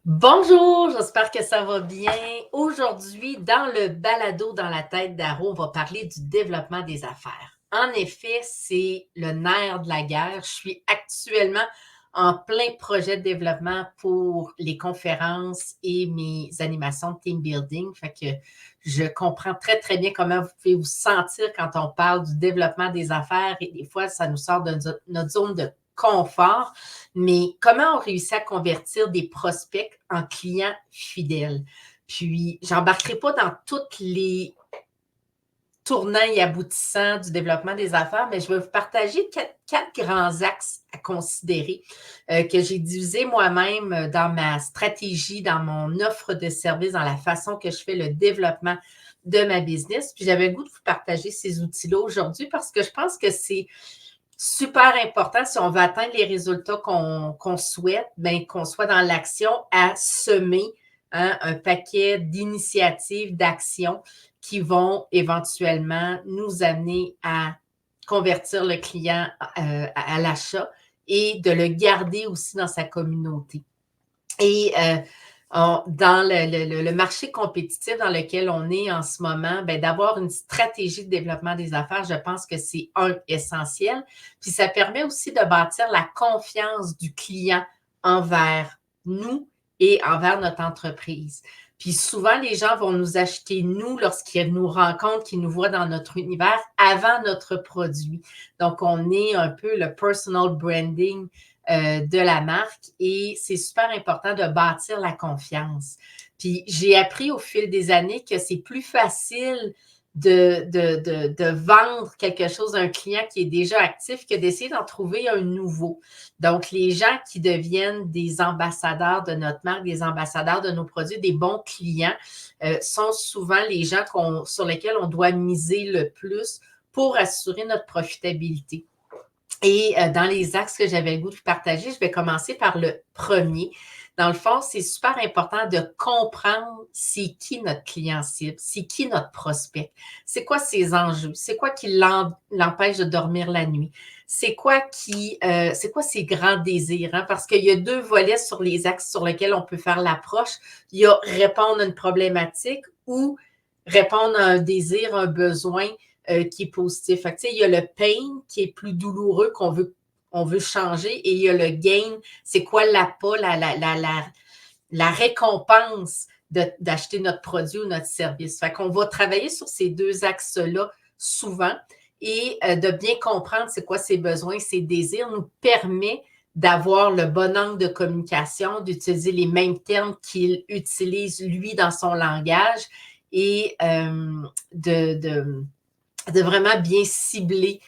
Bonjour, j'espère que ça va bien. Aujourd'hui, dans le balado dans la tête d'Aro, on va parler du développement des affaires. En effet, c'est le nerf de la guerre. Je suis actuellement en plein projet de développement pour les conférences et mes animations de team building. Fait que je comprends très, très bien comment vous pouvez vous sentir quand on parle du développement des affaires et des fois, ça nous sort de notre zone de confort. Mais comment on réussit à convertir des prospects en clients fidèles? Puis, j'embarquerai pas dans toutes les tournants et aboutissants du développement des affaires, mais je vais vous partager quatre grands axes à considérer que j'ai divisés moi-même dans ma stratégie, dans mon offre de service, dans la façon que je fais le développement de ma business. Puis j'avais le goût de vous partager ces outils-là aujourd'hui parce que je pense que c'est super important si on veut atteindre les résultats qu'on souhaite, bien, qu'on soit dans l'action à semer un paquet d'initiatives, d'actions qui vont éventuellement nous amener à convertir le client à l'achat et de le garder aussi dans sa communauté. Et dans le marché compétitif dans lequel on est en ce moment, bien, d'avoir une stratégie de développement des affaires, je pense que c'est essentiel. Puis ça permet aussi de bâtir la confiance du client envers nous et envers notre entreprise. Puis souvent, les gens vont nous acheter, nous, lorsqu'ils nous rencontrent, qu'ils nous voient dans notre univers avant notre produit. Donc, on est un peu le personal branding de la marque et c'est super important de bâtir la confiance. Puis j'ai appris au fil des années que c'est plus facile de vendre quelque chose à un client qui est déjà actif que d'essayer d'en trouver un nouveau. Donc, les gens qui deviennent des ambassadeurs de notre marque, des ambassadeurs de nos produits, des bons clients, sont souvent les gens sur lesquels on doit miser le plus pour assurer notre profitabilité. Et dans les axes que j'avais le goût de partager, je vais commencer par le premier. Dans le fond, c'est super important de comprendre c'est qui notre client cible, c'est qui notre prospect, c'est quoi ses enjeux, c'est quoi qui l'empêche de dormir la nuit, c'est quoi ses grands désirs, hein? Parce qu'il y a deux volets sur les axes sur lesquels on peut faire l'approche. Il y a répondre à une problématique ou répondre à un désir, un besoin qui est positif. Fait que, il y a le pain qui est plus douloureux on veut changer et il y a le gain, c'est quoi l'appât, la récompense d'acheter notre produit ou notre service. Fait qu'on va travailler sur ces deux axes-là souvent et de bien comprendre c'est quoi ses besoins, ses désirs nous permet d'avoir le bon angle de communication, d'utiliser les mêmes termes qu'il utilise lui dans son langage et de vraiment bien cibler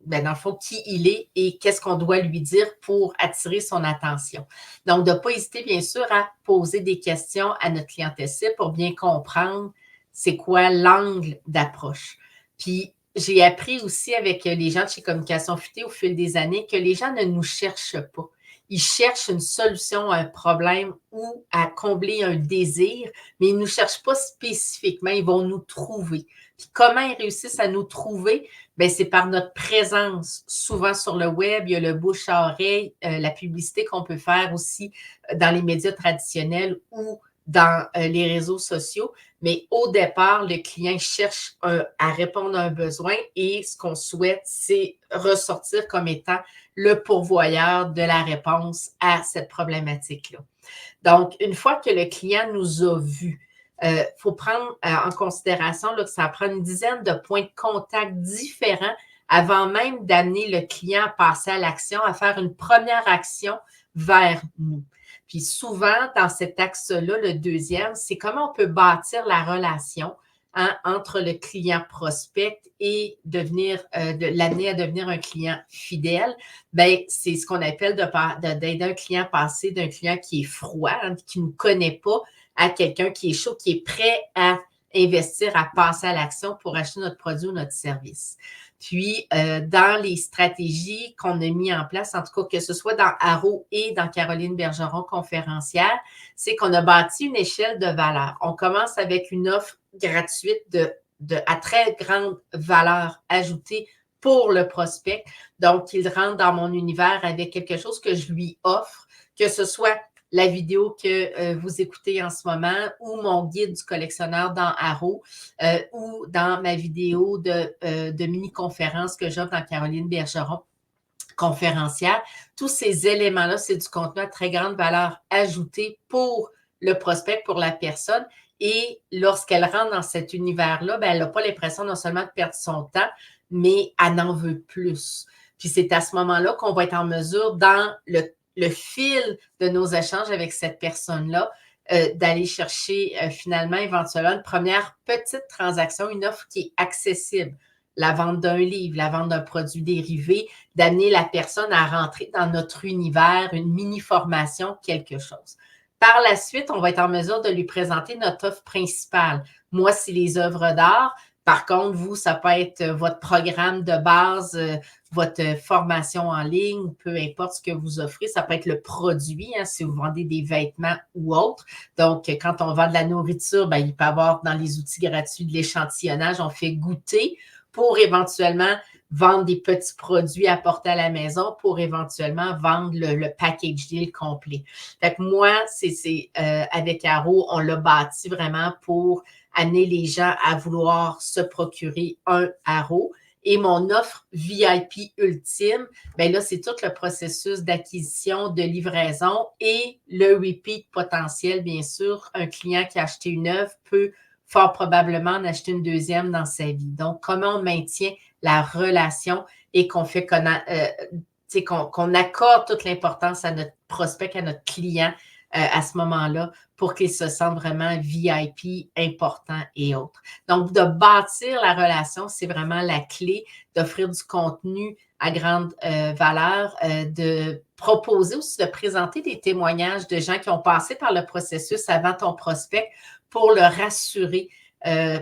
dans le fond, qui il est et qu'est-ce qu'on doit lui dire pour attirer son attention. Donc, de ne pas hésiter, bien sûr, à poser des questions à notre clientèle cible pour bien comprendre c'est quoi l'angle d'approche. Puis, j'ai appris aussi avec les gens de chez Communication Futée au fil des années que les gens ne nous cherchent pas. Ils cherchent une solution à un problème ou à combler un désir, mais ils ne nous cherchent pas spécifiquement, ils vont nous trouver. Puis comment ils réussissent à nous trouver? Bien, c'est par notre présence, souvent sur le web, il y a le bouche à oreille, la publicité qu'on peut faire aussi dans les médias traditionnels ou dans les réseaux sociaux. Mais au départ, le client cherche à répondre à un besoin et ce qu'on souhaite, c'est ressortir comme étant le pourvoyeur de la réponse à cette problématique-là. Donc, une fois que le client nous a vus, il faut prendre en considération là, que ça prend une dizaine de points de contact différents avant même d'amener le client à passer à l'action, à faire une première action vers nous. Puis souvent, dans cet axe-là, le deuxième, c'est comment on peut bâtir la relation entre le client prospect et de l'amener à devenir un client fidèle. Bien, c'est ce qu'on appelle d'aider un client à passer d'un client qui est froid, hein, qui ne nous connaît pas, à quelqu'un qui est chaud, qui est prêt à investir, à passer à l'action pour acheter notre produit ou notre service. Puis, dans les stratégies qu'on a mis en place, en tout cas que ce soit dans Haro et dans Caroline Bergeron, conférencière, c'est qu'on a bâti une échelle de valeur. On commence avec une offre gratuite à très grande valeur ajoutée pour le prospect. Donc, il rentre dans mon univers avec quelque chose que je lui offre, que ce soit la vidéo que vous écoutez en ce moment ou mon guide du collectionneur dans Arrow ou dans ma vidéo de mini-conférence que j'offre dans Caroline Bergeron, conférencière. Tous ces éléments-là, c'est du contenu à très grande valeur ajoutée pour le prospect, pour la personne. Et lorsqu'elle rentre dans cet univers-là, ben, elle n'a pas l'impression non seulement de perdre son temps, mais elle en veut plus. Puis c'est à ce moment-là qu'on va être en mesure, dans le fil de nos échanges avec cette personne-là, d'aller chercher finalement, éventuellement, une première petite transaction, une offre qui est accessible. La vente d'un livre, la vente d'un produit dérivé, d'amener la personne à rentrer dans notre univers, une mini-formation, quelque chose. Par la suite, on va être en mesure de lui présenter notre offre principale. Moi, c'est les œuvres d'art. Par contre, vous, ça peut être votre programme de base, votre formation en ligne, peu importe ce que vous offrez. Ça peut être le produit, hein, si vous vendez des vêtements ou autre. Donc, quand on vend de la nourriture, ben, il peut y avoir dans les outils gratuits de l'échantillonnage, on fait goûter pour éventuellement vendre des petits produits à porter à la maison pour éventuellement vendre le package deal complet. Fait que moi, avec Arrow, on l'a bâti vraiment pour amener les gens à vouloir se procurer un Arrow. Et mon offre VIP ultime, bien là, c'est tout le processus d'acquisition, de livraison et le repeat potentiel, bien sûr. Un client qui a acheté une œuvre peut fort probablement en acheter une deuxième dans sa vie. Donc, comment on maintient la relation et qu'on fait qu'on accorde toute l'importance à notre prospect, à notre client à ce moment-là pour qu'il se sente vraiment VIP, important et autres. Donc, de bâtir la relation, c'est vraiment la clé, d'offrir du contenu à grande valeur, de proposer aussi, de présenter des témoignages de gens qui ont passé par le processus avant ton prospect pour le rassurer,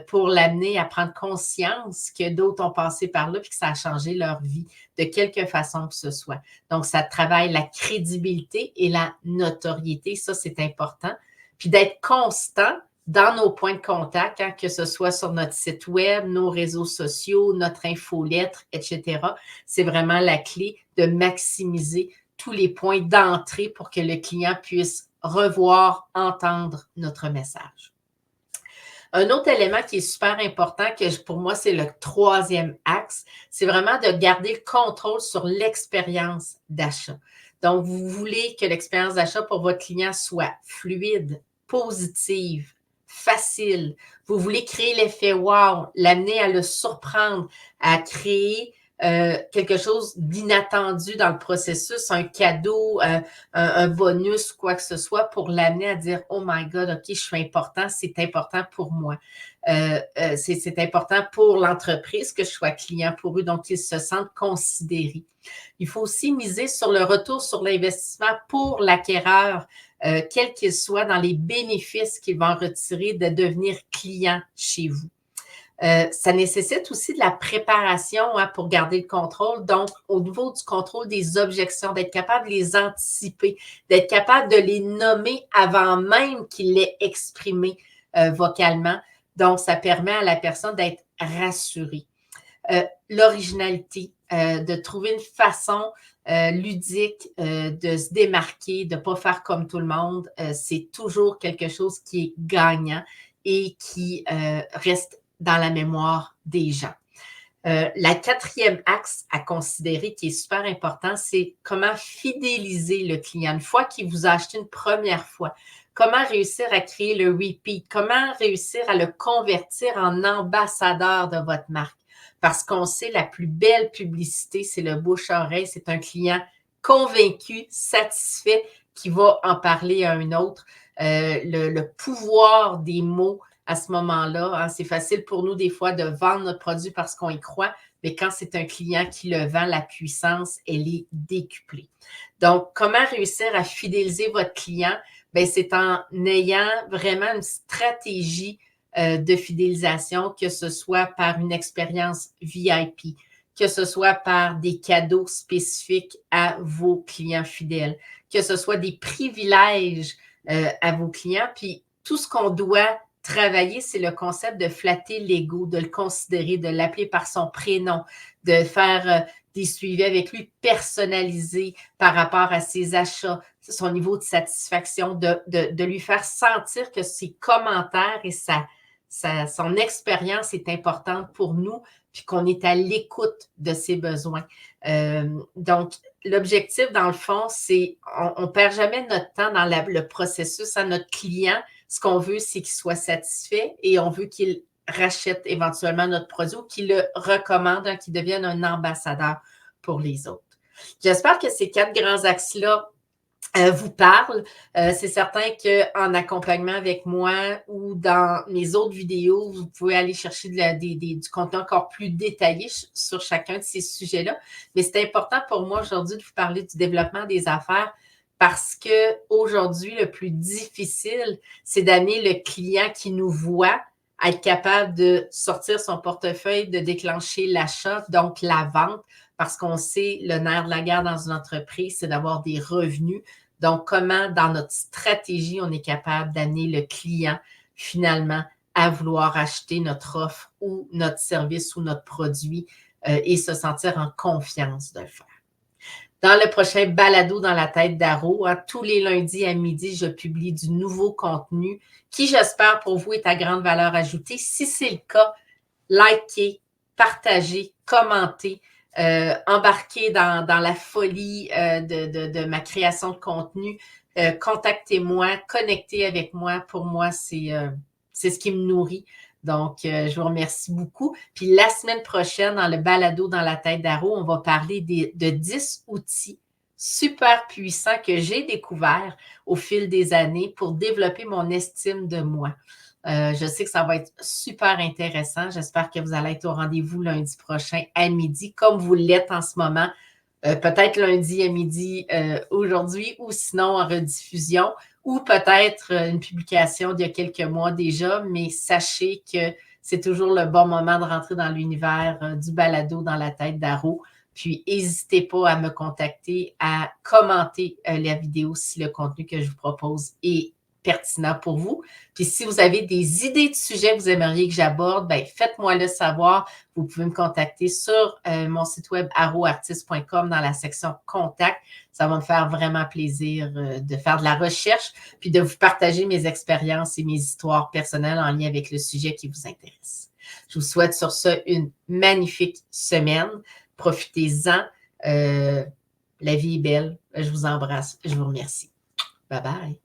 pour l'amener à prendre conscience que d'autres ont passé par là et que ça a changé leur vie de quelque façon que ce soit. Donc, ça travaille la crédibilité et la notoriété. Ça, c'est important. Puis d'être constant dans nos points de contact, hein, que ce soit sur notre site web, nos réseaux sociaux, notre infolettre, etc. C'est vraiment la clé de maximiser tous les points d'entrée pour que le client puisse revoir, entendre notre message. Un autre élément qui est super important, que pour moi, c'est le troisième axe, c'est vraiment de garder le contrôle sur l'expérience d'achat. Donc, vous voulez que l'expérience d'achat pour votre client soit fluide, positive, facile. Vous voulez créer l'effet wow, l'amener à le surprendre, à créer quelque chose d'inattendu dans le processus, un cadeau, un bonus, quoi que ce soit, pour l'amener à dire « Oh my God, OK, je suis important, c'est important pour moi. C'est important pour l'entreprise que je sois client pour eux, donc qu'ils se sentent considérés. » Il faut aussi miser sur le retour sur l'investissement pour l'acquéreur, quel qu'il soit, dans les bénéfices qu'il va en retirer de devenir client chez vous. Ça nécessite aussi de la préparation hein, pour garder le contrôle. Donc, au niveau du contrôle des objections, d'être capable de les anticiper, d'être capable de les nommer avant même qu'ils l'aient exprimé vocalement. Donc, ça permet à la personne d'être rassurée. L'originalité, de trouver une façon ludique de se démarquer, de ne pas faire comme tout le monde, c'est toujours quelque chose qui est gagnant et qui reste dans la mémoire des gens. La quatrième axe à considérer qui est super important, c'est comment fidéliser le client. Une fois qu'il vous a acheté une première fois, comment réussir à créer le repeat, comment réussir à le convertir en ambassadeur de votre marque. Parce qu'on sait, la plus belle publicité, c'est le bouche-oreille. C'est un client convaincu, satisfait, qui va en parler à un autre. Le pouvoir des mots à ce moment-là, hein, c'est facile pour nous des fois de vendre notre produit parce qu'on y croit, mais quand c'est un client qui le vend, la puissance, elle est décuplée. Donc, comment réussir à fidéliser votre client? Bien, c'est en ayant vraiment une stratégie de fidélisation, que ce soit par une expérience VIP, que ce soit par des cadeaux spécifiques à vos clients fidèles, que ce soit des privilèges à vos clients, puis tout ce qu'on doit travailler, c'est le concept de flatter l'ego, de le considérer, de l'appeler par son prénom, de faire des suivis avec lui personnalisés par rapport à ses achats, son niveau de satisfaction, de lui faire sentir que ses commentaires et son expérience est importante pour nous, puis qu'on est à l'écoute de ses besoins. Donc, l'objectif, dans le fond, c'est on ne perd jamais notre temps dans le processus à notre client. Ce qu'on veut, c'est qu'il soit satisfait et on veut qu'il rachète éventuellement notre produit ou qu'il le recommande, qu'il devienne un ambassadeur pour les autres. J'espère que ces 4 grands axes-là vous parlent. C'est certain qu'en accompagnement avec moi ou dans mes autres vidéos, vous pouvez aller chercher du contenu encore plus détaillé sur chacun de ces sujets-là. Mais c'est important pour moi aujourd'hui de vous parler du développement des affaires parce qu'aujourd'hui, le plus difficile, c'est d'amener le client qui nous voit à être capable de sortir son portefeuille, de déclencher l'achat, donc la vente, parce qu'on sait, le nerf de la guerre dans une entreprise, c'est d'avoir des revenus. Donc, comment, dans notre stratégie, on est capable d'amener le client, finalement, à vouloir acheter notre offre ou notre service ou notre produit et se sentir en confiance de le faire. Dans le prochain balado dans la tête d'Aro, tous les lundis à midi, je publie du nouveau contenu qui, j'espère, pour vous, est à grande valeur ajoutée. Si c'est le cas, likez, partagez, commentez, embarquez dans la folie de ma création de contenu. Contactez-moi, connectez avec moi. Pour moi, c'est ce qui me nourrit. Donc, je vous remercie beaucoup. Puis la semaine prochaine, dans le balado dans la tête d'Aro, on va parler de 10 outils super puissants que j'ai découverts au fil des années pour développer mon estime de moi. Je sais que ça va être super intéressant. J'espère que vous allez être au rendez-vous lundi prochain à midi, comme vous l'êtes en ce moment. Peut-être lundi à midi aujourd'hui ou sinon en rediffusion ou peut-être une publication d'il y a quelques mois déjà, mais sachez que c'est toujours le bon moment de rentrer dans l'univers du balado dans la tête d'Aro. Puis, n'hésitez pas à me contacter, à commenter la vidéo si le contenu que je vous propose est pertinent pour vous. Puis, si vous avez des idées de sujets que vous aimeriez que j'aborde, ben, faites-moi le savoir. Vous pouvez me contacter sur mon site web aroartiste.com dans la section Contact. Ça va me faire vraiment plaisir de faire de la recherche puis de vous partager mes expériences et mes histoires personnelles en lien avec le sujet qui vous intéresse. Je vous souhaite sur ce une magnifique semaine. Profitez-en. La vie est belle. Je vous embrasse. Je vous remercie. Bye bye.